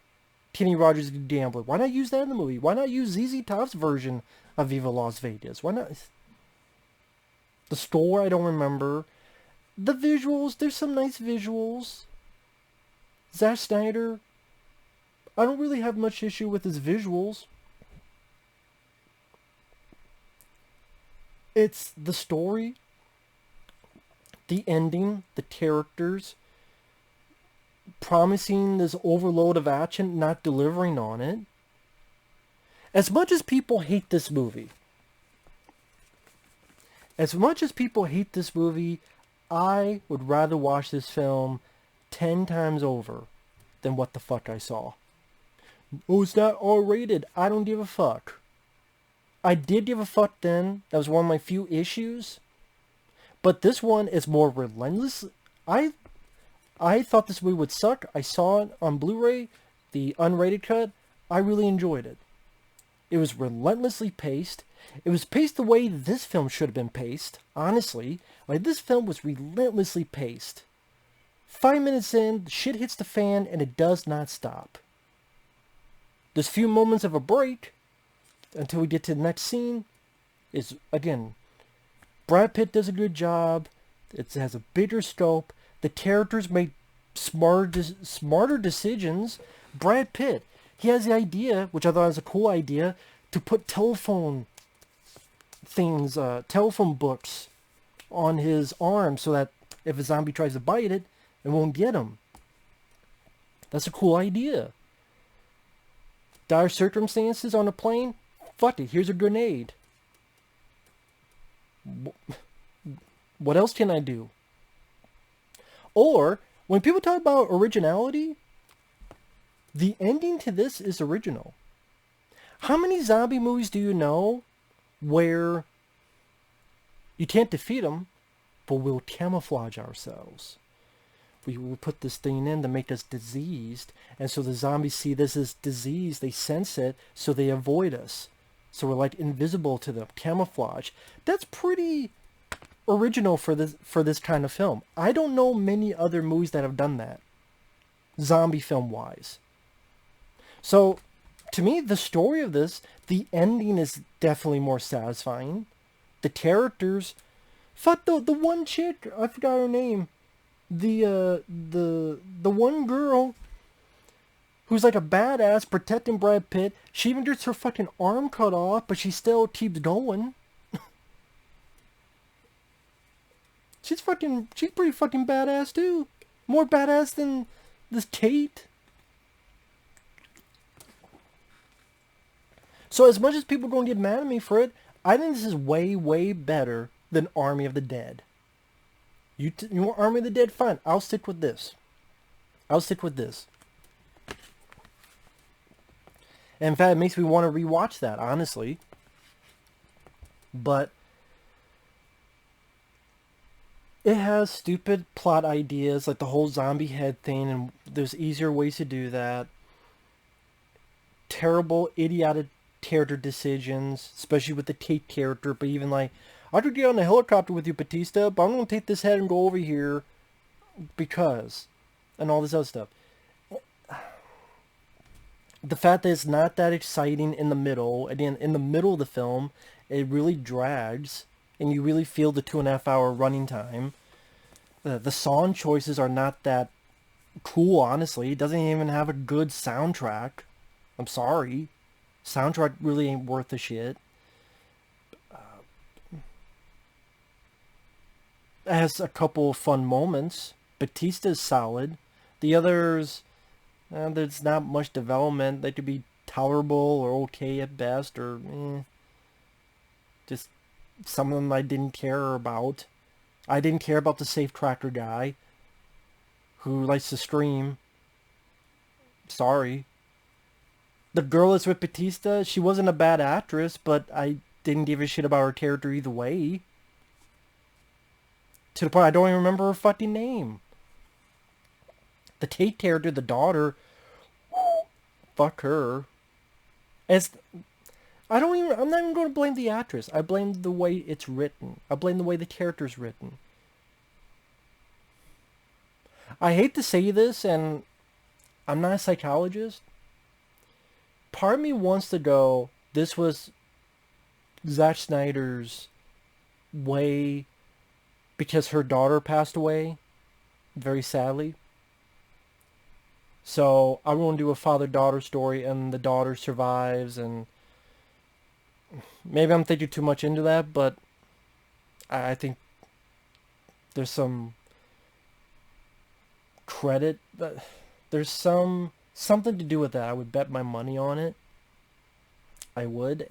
Kenny Rogers' Gambler. Why not use that in the movie? Why not use ZZ Top's version of Viva Las Vegas? Why not? The score, I don't remember. The visuals, there's some nice visuals. Zack Snyder, I don't really have much issue with his visuals. It's the story, the ending, the characters, promising this overload of action, not delivering on it. As much as people hate this movie, I would rather watch this film 10 times over than what the fuck I saw. Oh, it's not R-rated. I don't give a fuck. I did give a fuck then. That was one of my few issues. But this one is more relentless. I thought this movie would suck. I saw it on Blu-ray, the unrated cut. I really enjoyed it. It was relentlessly paced. It was paced the way this film should have been paced, honestly. Like, this film was relentlessly paced. 5 minutes in, shit hits the fan, and it does not stop. There's few moments of a break until we get to the next scene. Is again, Brad Pitt does a good job. It has a bigger scope. The characters make smarter decisions. Brad Pitt, he has the idea, which I thought was a cool idea, to put telephone books on his arm so that if a zombie tries to bite it, it won't get him. That's a cool idea. Dire circumstances on a plane? Fuck it, here's a grenade. What else can I do? Or, when people talk about originality, the ending to this is original. How many zombie movies do you know where you can't defeat them, but we'll camouflage ourselves? we will put this thing in to make us diseased, and so the zombies see this as disease, they sense it, so they avoid us. So we're like invisible to them, camouflage. That's pretty original for this kind of film. I don't know many other movies that have done that, zombie film wise. So to me, the story of this, the ending is definitely more satisfying. The characters, fuck the one chick, I forgot her name. The one girl who's like a badass protecting Brad Pitt. She even gets her fucking arm cut off, but she still keeps going. She's pretty fucking badass too. More badass than this Tate. So as much as people are going to get mad at me for it, I think this is way, way better than Army of the Dead. You want Army of the Dead? Fine. I'll stick with this. And in fact, it makes me want to rewatch that, honestly. But it has stupid plot ideas, like the whole zombie head thing, and there's easier ways to do that. Terrible, idiotic character decisions, especially with the Tate character, but even like, I could get on a helicopter with you, Bautista, but I'm going to take this head and go over here because, and all this other stuff. The fact that it's not that exciting in the middle, again, in the middle of the film, it really drags, and you really feel the 2.5 hour running time. The song choices are not that cool, honestly. It doesn't even have a good soundtrack. I'm sorry. Soundtrack really ain't worth the shit. It has a couple of fun moments. Batista's solid. The others, there's not much development. They could be tolerable or okay at best, or just some of them I didn't care about. I didn't care about the safe tracker guy who likes to scream. Sorry. The girl that's with Bautista, she wasn't a bad actress, but I didn't give a shit about her character either way. To the point I don't even remember her fucking name. The Tate character, the daughter, fuck her. I'm not even going to blame the actress. I blame the way it's written. I blame the way the character's written. I hate to say this, and I'm not a psychologist. Part of me wants to go, this was Zack Snyder's way because her daughter passed away, very sadly. So I want to do a father-daughter story, and the daughter survives, and maybe I'm thinking too much into that, but I think there's some credit, there's something to do with that. I would bet my money on it. I would,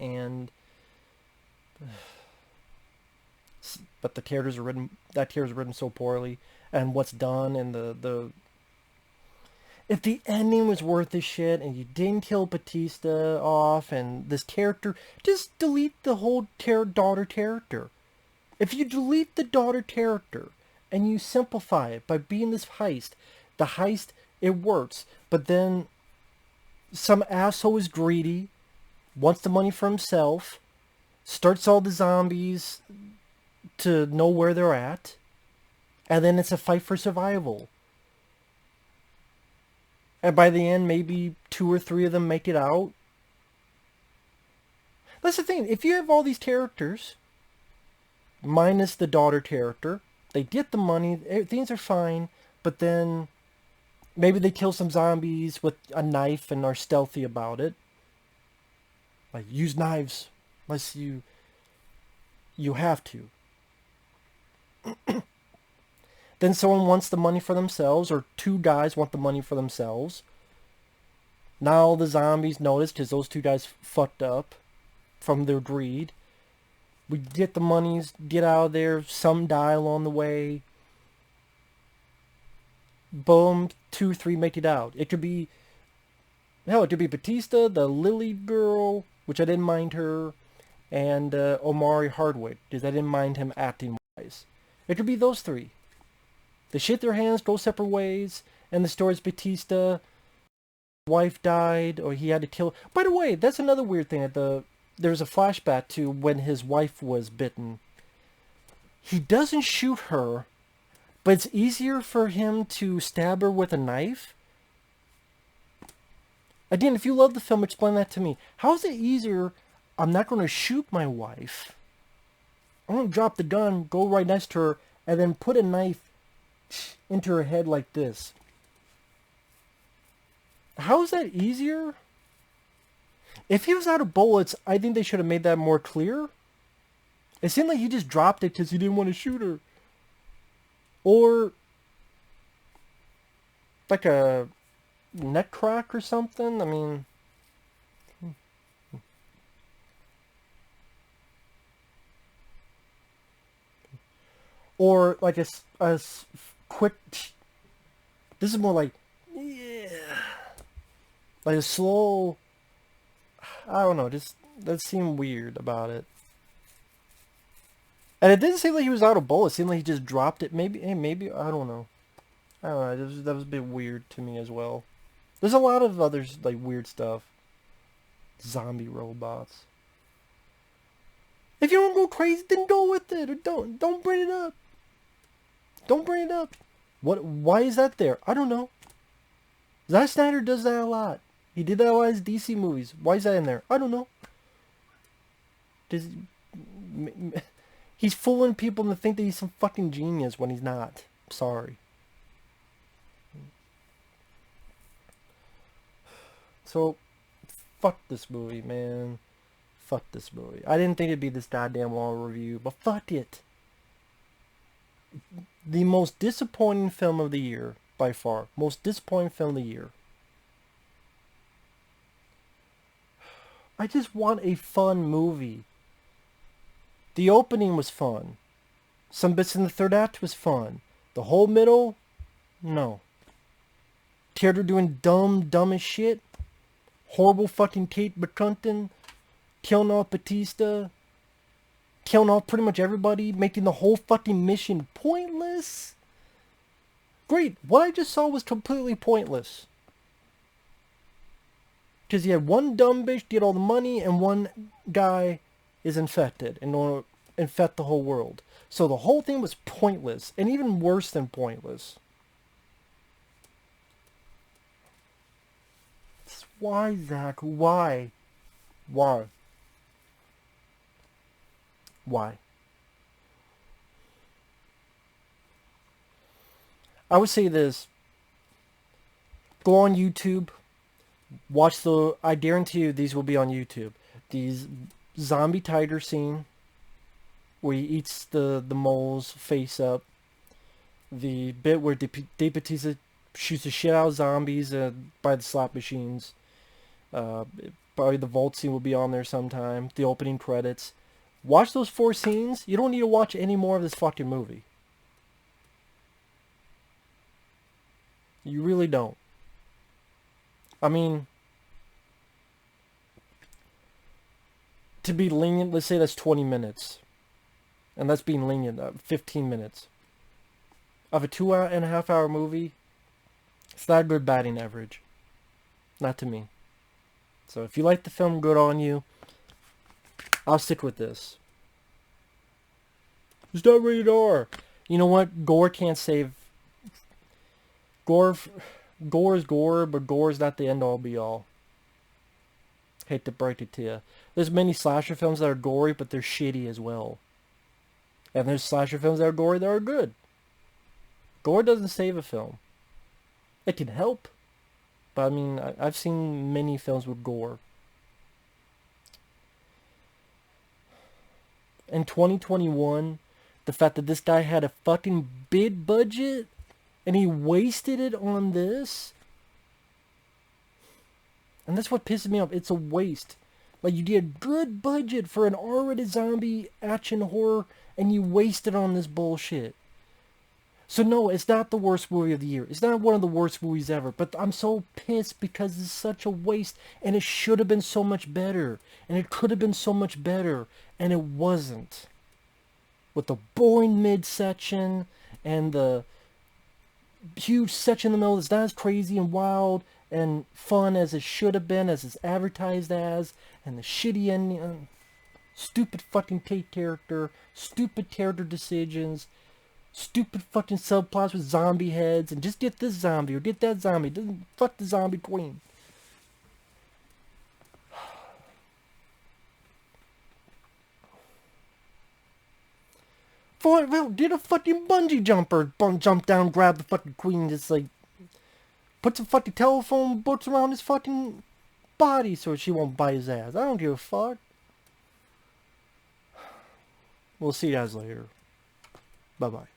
but that character's written so poorly, and what's done, and the if the ending was worth the shit, and you didn't kill Bautista off, and this character, just delete the whole daughter character. If you delete the daughter character, and you simplify it by being this heist, the heist, it works, but then some asshole is greedy, wants the money for himself, starts all the zombies to know where they're at, and then it's a fight for survival. And by the end, maybe 2 or 3 of them make it out. That's the thing. If you have all these characters, minus the daughter character, they get the money, things are fine, but then maybe they kill some zombies with a knife and are stealthy about it. Like, use knives unless you have to. Then someone wants the money for themselves, or 2 guys want the money for themselves. Now the zombies notice because those 2 guys fucked up from their greed. We get the monies, get out of there, some die along the way. Boom, 2, 3 make it out. It could be Bautista, the Lily girl, which I didn't mind her, and Omari Hardwick, because I didn't mind him acting-wise. It could be those 3. They shake their hands, go separate ways, and the story's Bautista. Wife died, or he had to kill. By the way, that's another weird thing. There's a flashback to when his wife was bitten. He doesn't shoot her, but it's easier for him to stab her with a knife. Again, if you love the film, explain that to me. How is it easier? I'm not going to shoot my wife. I'm going to drop the gun, go right next to her, and then put a knife into her head like this. How is that easier? If he was out of bullets, I think they should have made that more clear. It seemed like he just dropped it because he didn't want to shoot her. Or like a neck crack or something. I mean, or like a quick. This is more like, yeah, like a slow. I don't know. Just that seemed weird about it. And it didn't seem like he was out of bullets. It seemed like he just dropped it. Maybe, maybe, I don't know. I don't know. That was a bit weird to me as well. There's a lot of other, like, weird stuff. Zombie robots. If you don't go crazy, then go with it. Or don't bring it up. Don't bring it up. Why is that there? I don't know. Zack Snyder does that a lot. He did that a lot in his DC movies. Why is that in there? I don't know. He's fooling people to think that he's some fucking genius when he's not. I'm sorry. So, fuck this movie, man. Fuck this movie. I didn't think it'd be this goddamn long review, but fuck it. The most disappointing film of the year, by far. Most disappointing film of the year. I just want a fun movie. The opening was fun. Some bits in the third act was fun. The whole middle, no. Theater doing dumb as shit. Horrible fucking Kate Beckinsale. Killing off Bautista. Killing off pretty much everybody. Making the whole fucking mission pointless. Great. What I just saw was completely pointless. Because you had one dumb bitch get all the money and one guy is infected and going to infect the whole world. So the whole thing was pointless and even worse than pointless. Why, Zach? Why? Why? Why? I would say this. Go on YouTube. Watch I guarantee you these will be on YouTube. These zombie tiger scene where he eats the mole's face up. The bit where Dave Bautista shoots the shit out of zombies by the slot machines. Probably the vault scene will be on there sometime. The opening credits. Watch those 4 scenes. You don't need to watch any more of this fucking movie. You really don't. I mean, to be lenient, let's say that's 20 minutes. And that's being lenient, 15 minutes. Of a 2.5 hour movie, it's not a good batting average. Not to me. So if you like the film, good on you. I'll stick with this. It's not rated R. You know what? Gore can't save... Gore is gore, but gore is not the end all be all. Hate to break it to you. There's many slasher films that are gory, but they're shitty as well. And there's slasher films that are gory that are good. Gore doesn't save a film. It can help. But I mean, I've seen many films with gore. In 2021, the fact that this guy had a fucking big budget and he wasted it on this. And that's what pisses me off. It's a waste. Like, you did a good budget for an R-rated zombie action horror and you wasted on this bullshit. So no, it's not the worst movie of the year. It's not one of the worst movies ever. But I'm so pissed because it's such a waste. And it should have been so much better. And it could have been so much better. And it wasn't. With the boring midsection and the huge section in the middle that's not as crazy and wild and fun as it should have been, as it's advertised as, and the shitty ending, stupid fucking character, stupid character decisions, stupid fucking subplots with zombie heads, and just get this zombie or get that zombie. Fuck the zombie queen. Well, get a fucking bungee jumper, jump down, grab the fucking queen, just like put some fucking telephone books around his fucking body so she won't bite his ass. I don't give a fuck. We'll see you guys later. Bye-bye.